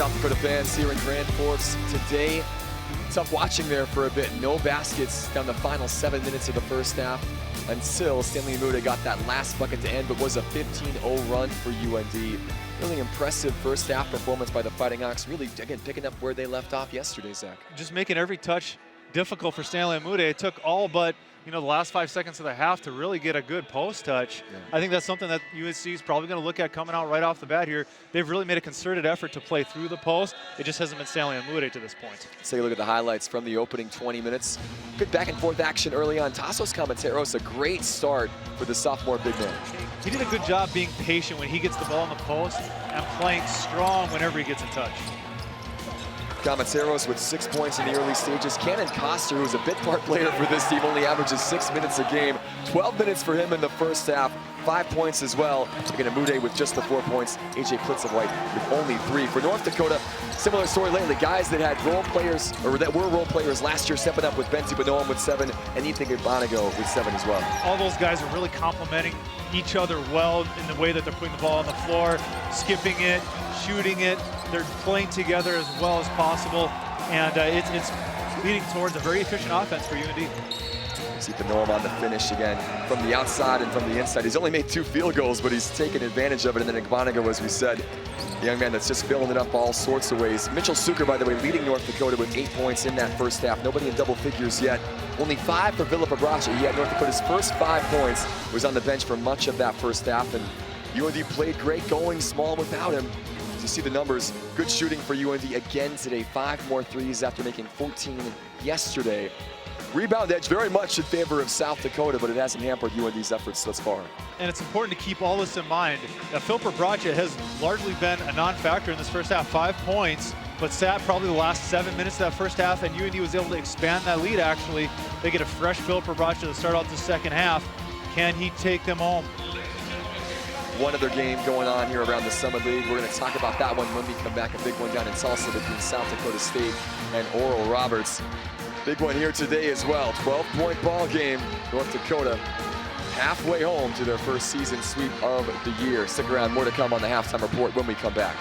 South Dakota fans here in Grand Forks today. Tough watching there for a bit. No baskets down the final 7 minutes of the first half until Stanley Muda got that last bucket to end, but was a 15-0 run for UND. Really impressive first half performance by the Fighting Hawks. Really, again, picking up where they left off yesterday, Zach. Just making every touch difficult for Stanley Muda. It took all but the last 5 seconds of the half to really get a good post touch. Yeah. I think that's something that USC is probably going to look at coming out right off the bat here. They've really made a concerted effort to play through the post. It just hasn't been Stanley Muda to this point. Let's take a look at the highlights from the opening 20 minutes. Good back and forth action early on. Tassos Kamateros, a great start for the sophomore big man. He did a good job being patient when he gets the ball in the post and playing strong whenever he gets a touch. Kamateros with 6 points in the early stages. Cannon Coster, who's a bit part player for this team, only averages 6 minutes a game. 12 minutes for him in the first half. 5 points as well. Again, Amude with just the 4 points. AJ Plitzewhite with only 3. For North Dakota, similar story lately. Guys that had role players, or that were role players last year, stepping up with Benzi Benoam with 7, and Ethan Gabanago with 7 as well. All those guys are really complementing each other well in the way that they're putting the ball on the floor, skipping it, shooting it. They're playing together as well as possible, and it's leading towards a very efficient offense for UND. See Benoam on the finish again from the outside and from the inside. He's only made 2 field goals, but he's taken advantage of it. And then Gabanago, as we said, the young man that's just filling it up all sorts of ways. Mitchell Suker, by the way, leading North Dakota with 8 points in that first half. Nobody in double figures yet. Only 5 for Philip Abracha. He had North Dakota's first 5 points, was on the bench for much of that first half, and UND played great going small without him. You see the numbers, good shooting for UND again today. 5 more threes after making 14 yesterday. Rebound edge very much in favor of South Dakota, but it hasn't hampered UND's efforts thus far. And it's important to keep all this in mind. Now, Philip Abracha has largely been a non-factor in this first half. 5 points, but sat probably the last 7 minutes of that first half, and UND was able to expand that lead, actually. They get a fresh Philip Abracha to start out the second half. Can he take them home? One other game going on here around the Summit League. We're going to talk about that one when we come back. A big one down in Tulsa between South Dakota State and Oral Roberts. Big one here today as well. 12-point ball game. North Dakota halfway home to their first season sweep of the year. Stick around, more to come on the Halftime Report when we come back.